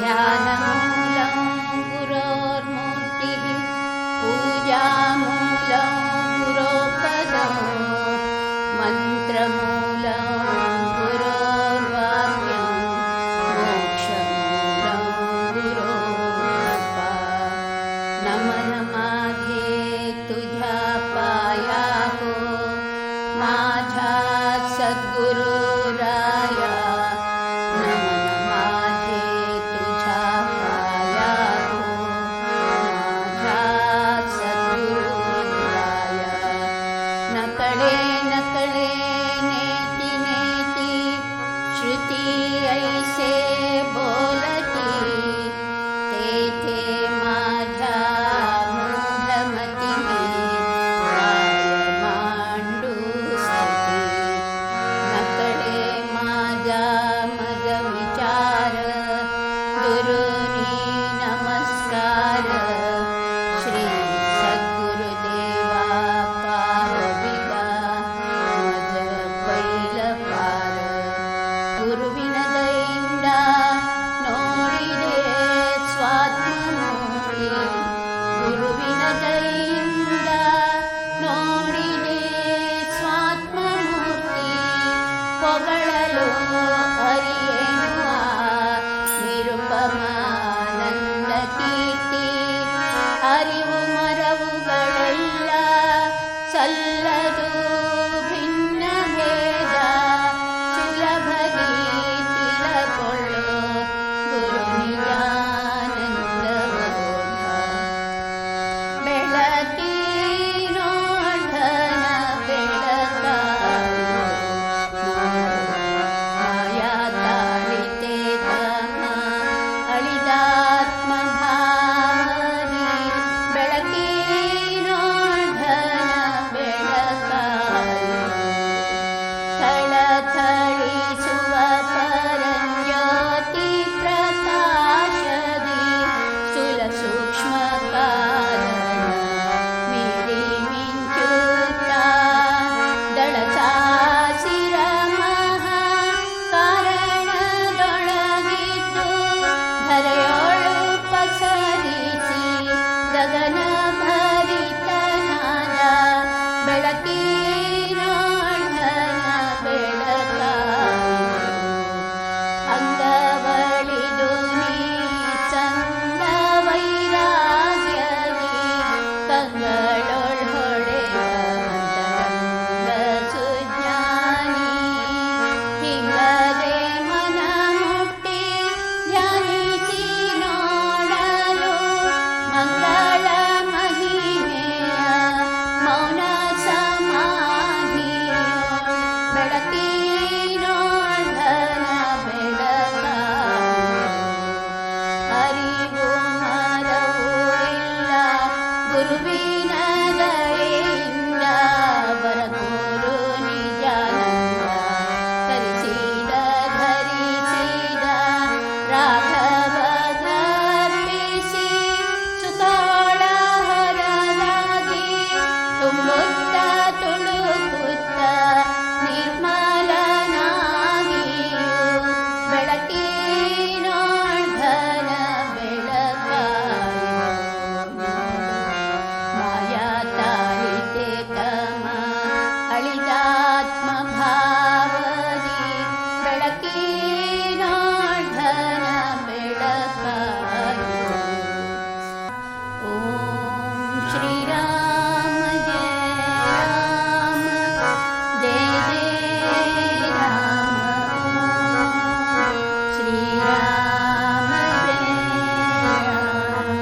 ध्यानमूलं गुरोर्मूर्तिः पूजामूलं गुरोपदं मन्त्रमूलं गुरोर्वाक्यं मोक्षमूलं गुरोर्कृपा नमन माझे तुझ्या पाया हो माझ्या सद्गुरु राया नमन माझे तुझ्या पाया हो माझ्या सद्गुरु राया नकळे नकळे नेती नेती श्रुती ऐसे बोलती तेथे माझ्या मूढमतीने काय मांडू स्तुती नकळे माझा मज विचार गुरुनी नमस्कार श्री सद्गुरुदेवा पावबिदा मज पैल पार ಗುರುವಿನ ದಯಿಂದ ನೋಡಿದೆ ಸ್ವಾತ್ಮಮೂರ್ತಿ ಗುರುವಿನ ದಯಿಂದ ನೋಡಿದೆ ಸ್ವಾತ್ಮಮೂರ್ತಿ ಹೊಗಳಲು ಅರಿಯೆನುವ ನಿರುಪಮಾನಂದ ಕೀರ್ತಿ ಅರಿವು ಮರವುಗಳೆಲ್ಲ ಸಲ್ಲದು ಭಿನ್ನ ಭೇದ ಸುಲಭದಿ ತಿಳಕೊಳ್ಳೋ ಗುರು ನಿಜಾನಂದ ಬೋಧ ಬೆಳಕಿನೋರ್ಧನ ಬೆಳಕಾಯು ಮಾಯಾ ತಾಳಿತೆ ತಮ ಅಳಿದಾತ್ಮ ಭಾವನೆ ಬೆಳಕಿನೋರ್ಧನ ಬೆಳಕಾಯು ಥಳಥಳಿಸುವ ಪರಂಜ್ಯೋತಿ ಪ್ರಕಾಶದಿ ಸ್ಥೂಲ ಸೂಕ್ಷ್ಮ ಕಾರಣ ಮೀರಿ ಮಿಂಚುತ್ತಾ ದಳಸಾಸಿರ ಮಹಾ ಕಾರಣದೊಳಗಿದ್ದು ಧರೆಯೊಳು ಪಸರಿಸಿ ಗಗನ ಭರಿತನಾದ ಬೆಳಕಿನೋರ್ಧನ ಬೆಳಕಾಯು ಅಂಗವಳಿದು ನೀ ಚಂದ ವೈರಾಗ್ಯದಿ ಕಂಗಳೊಳ್ ಹೊಳೆವ ಅಂತರಂಗ ಸುಜ್ಞಾನಿ ಹಿಂಗದೆ ಮನ ಮುಟ್ಟಿ ಧ್ಯಾನಿಸಿ ನೋಡಲು ಮಂಗಳ ಮಹಿಮೆಯ ಮೌನ ಸಮಾಧಿಯು ಬೆಳಕಿನೋರ್ಧನ ಬೆಳಕಾಯು ಅರಿವು ಮರವು ಇಲ್ಲ ಗುರುವಿನ ದಯೆಯಿಂದ ಬರಗೂರು ನಿಜಾನಂದ ಕಲಿಸಿದ ಧರಿಸಿದ ರಾಘವ ಧರ್ಮಿಸಿ ಸುಖಾಳ ಹರದಾಗಿ ತುಂಬುತ್ತ ತುಳುಕುತ್ತ ನಿರ್ಮಲನಾಗಿಯು ಬೆಳಕಿನೋರ್ಧನ ಬೆಳಕಾಯು ಮಾಯಾ ತಾಳಿತೆ ತಮ ಅಳಿದಾತ್ಮ ಭಾವದಿ ಬೆಳಕಿನೋರ್ಧನ ಬೆಳಕಾಯು ಓಂ ಶ್ರೀರಾಮ ಜಯ ರಾಮ ಜಯ ಜಯ ರಾಮ ಓಂ ಶ್ರೀರಾಮ ಜಯ ರಾಮ ಜಯ ಜಯ ರಾಮ ಓಂ ಶ್ರೀರಾಮ ಜಯ ರಾಮ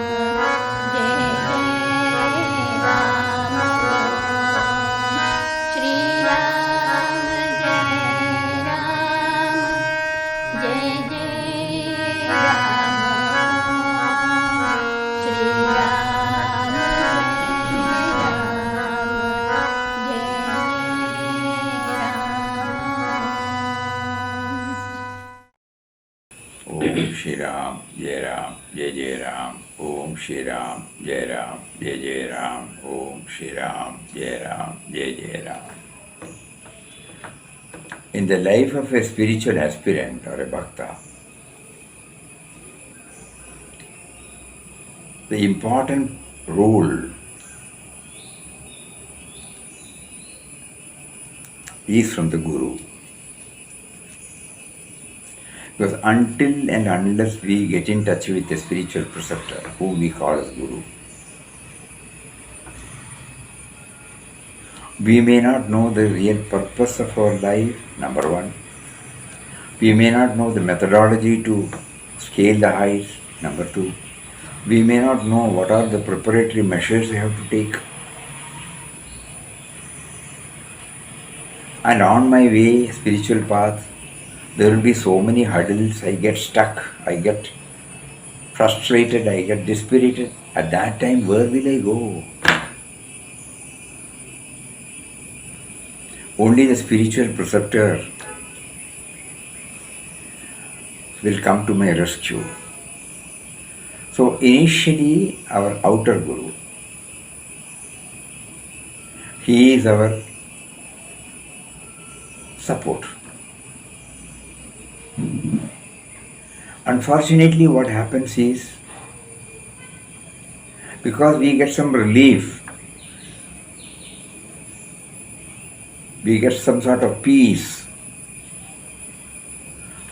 ಜಯ ಜಯ ರಾಮ ಶ್ರೀರಾಮ ओम श्री राम जय राम ओम श्री राम जय राम ओम श्री राम जय Ram. In the life of a spiritual aspirant or a bhakta, the important role is from the Guru. Because until and unless we get in touch with the spiritual preceptor, whom we call as Guru, we may not know the real purpose of our life, number one. We may not know the methodology to scale the heights, number two. We may not know what are the preparatory measures we have to take. And on my way, spiritual path, there will be so many hurdles. I get stuck, I get frustrated, I get dispirited. At that time, where will I go? Only the spiritual preceptor will come to my rescue. So initially, our outer Guru, he is our support. Unfortunately, what happens is, because we get some relief, we get some sort of peace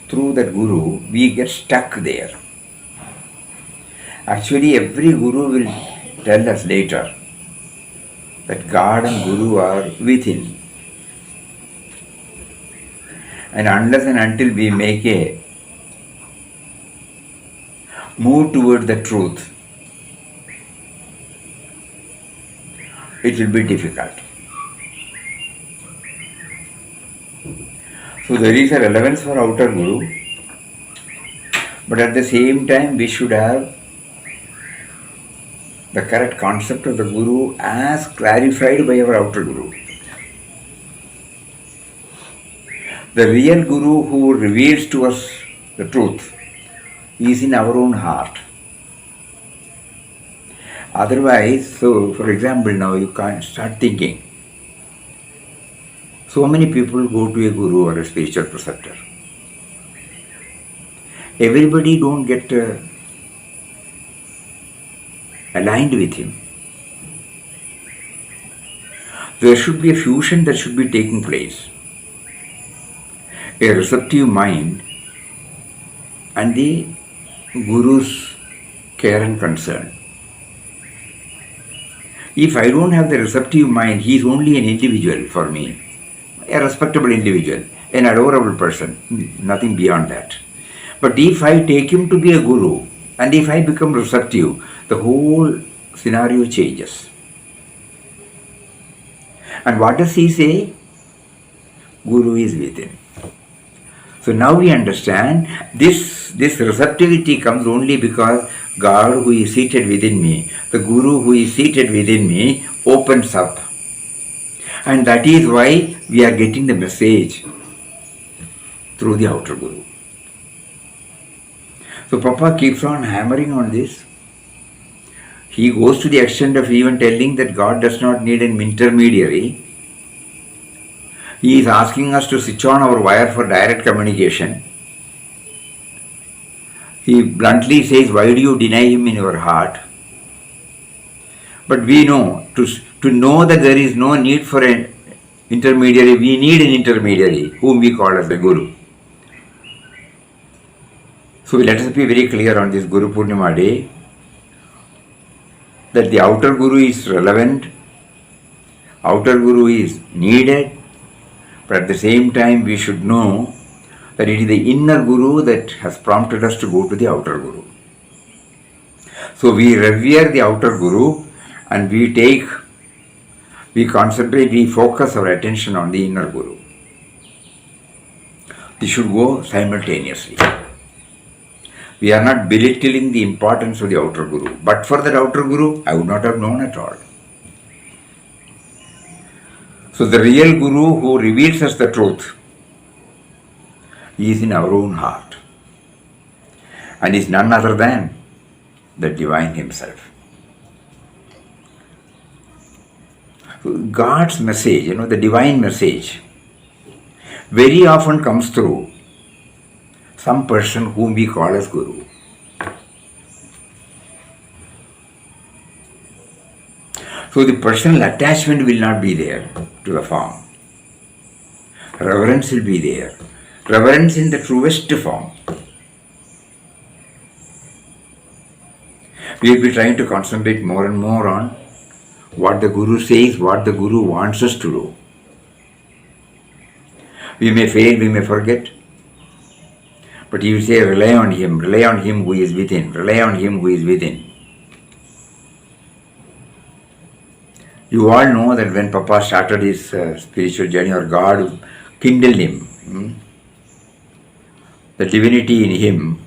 through that Guru, we get stuck there. Actually, every Guru will tell us later that God and Guru are within. And unless and until we make a move toward the truth, it will be difficult. So there is a relevance for outer Guru, but at the same time we should have the correct concept of the Guru as clarified by our outer Guru. The real Guru who reveals to us the truth is in our own heart. Otherwise, so for example, now you can't start thinking. So many people go to a Guru or a spiritual preceptor. Everybody don't get aligned with him. There should be a fusion that should be taking place. A receptive mind and the Guru's care and concern. If I don't have the receptive mind, he is only an individual for me, a respectable individual, an adorable person, nothing beyond that. But if I take him to be a Guru, and if I become receptive, the whole scenario changes. And what does he say? Guru is within. So now we understand this receptivity comes only because God who is seated within me, the Guru who is seated within me opens up. And that is why we are getting the message through the outer Guru. So Papa keeps on hammering on this. He goes to the extent of even telling that God does not need an intermediary. He is asking us to switch on our wire for direct communication. He bluntly says, why do you deny him in your heart? But we know, to know that there is no need for an intermediary, we need an intermediary, whom we call as the Guru. So let us be very clear on this Guru Purnima day, that the outer Guru is relevant, outer Guru is needed, but at the same time we should know that it is the inner Guru that has prompted us to go to the outer Guru. So we revere the outer Guru and we concentrate, we focus our attention on the inner Guru. This should go simultaneously. We are not belittling the importance of the outer Guru. But for that outer Guru, I would not have known at all. So the real Guru who reveals us the truth is in our own heart and is none other than the Divine Himself. So God's message, the divine message, very often comes through some person whom we call as Guru. So the personal attachment will not be there to the form. Reverence will be there. Reverence in the truest form. We will be trying to concentrate more and more on what the Guru says, what the Guru wants us to do. We may fail, we may forget. But he will say, rely on him who is within, rely on him who is within. You all know that when Papa started his spiritual journey, or God kindled him, the divinity in him,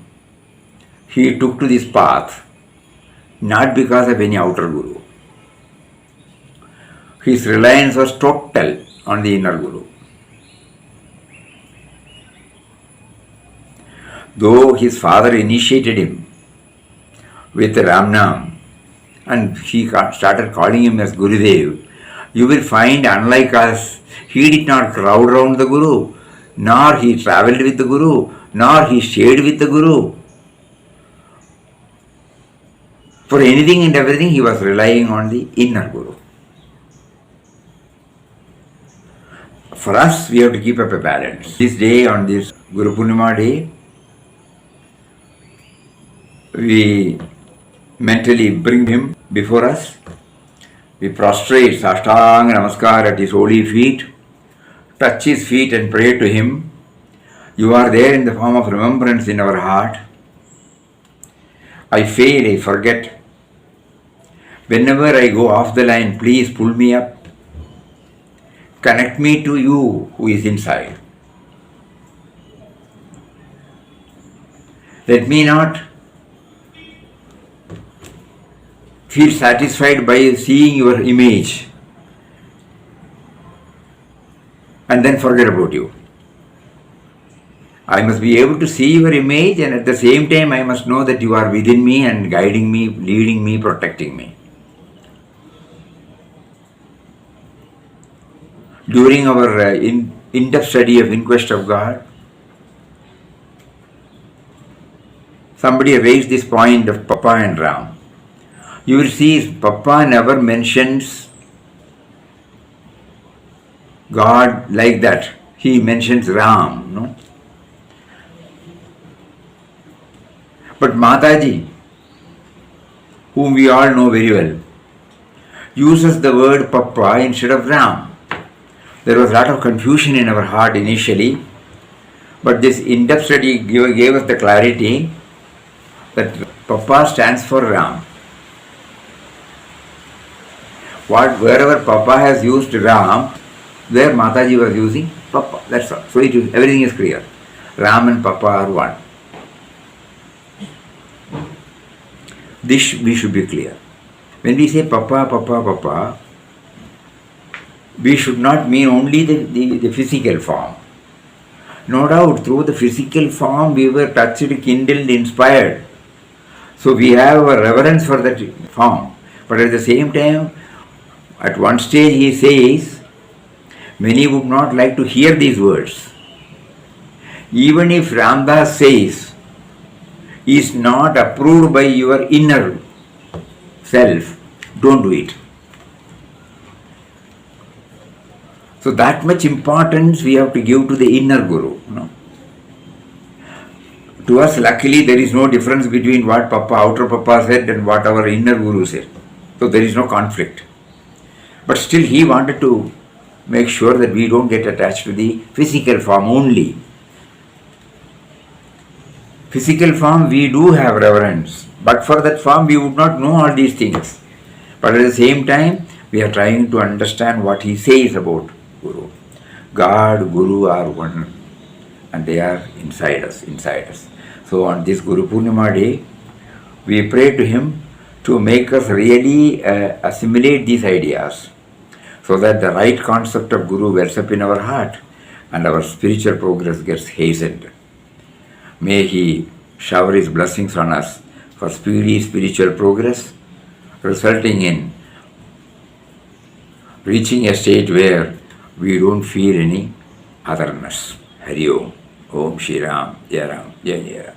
he took to this path not because of any outer Guru. His reliance was total on the inner Guru. Though his father initiated him with Ramnam and he started calling him as Gurudev, you will find, unlike us, he did not crowd round the Guru, nor he travelled with the Guru, nor he stayed with the Guru. For anything and everything, he was relying on the inner Guru. For us, we have to keep up a balance. This day, on this Guru Purnima day, we mentally bring him before us. We prostrate Sashtanga Namaskar at his holy feet, touch his feet and pray to him. You are there in the form of remembrance in our heart. I fail, I forget. Whenever I go off the line, please pull me up. Connect me to you who is inside. Let me not feel satisfied by seeing your image and then forget about you. I must be able to see your image, and at the same time I must know that you are within me and guiding me, leading me, protecting me. During our in-depth study of Inquest of God, somebody raised this point of Papa and Ram. You will see Papa never mentions God like that. He mentions Ram, no? But Mataji, whom we all know very well, uses the word Papa instead of Ram. There was a lot of confusion in our heart initially, but this in-depth study gave us the clarity that Papa stands for Ram. Wherever Papa has used Ram, there Mataji was using Papa. That's all. So everything is clear. Ram and Papa are one. This we should be clear. When we say Papa, Papa, Papa, we should not mean only the physical form. No doubt, through the physical form we were touched, kindled, inspired. So we have a reverence for that form. But at the same time, at one stage he says, many would not like to hear these words. Even if Ramdas says, is not approved by your inner self, don't do it. So that much importance we have to give to the inner Guru. No? To us, luckily, there is no difference between what Papa, outer Papa said and what our inner Guru said. So there is no conflict. But still he wanted to make sure that we don't get attached to the physical form only. Physical form we do have reverence, but for that form we would not know all these things. But at the same time, we are trying to understand what he says about Guru. God, Guru are one, and they are inside us. So on this Guru Purnima day, we pray to him to make us really assimilate these ideas, so that the right concept of Guru wells up in our heart and our spiritual progress gets hastened. May he shower his blessings on us for speedy spiritual progress, resulting in reaching a state where we don't feel any otherness. Hari Om. Om Shri Ram. Jai Ram. Jai Jai Ram.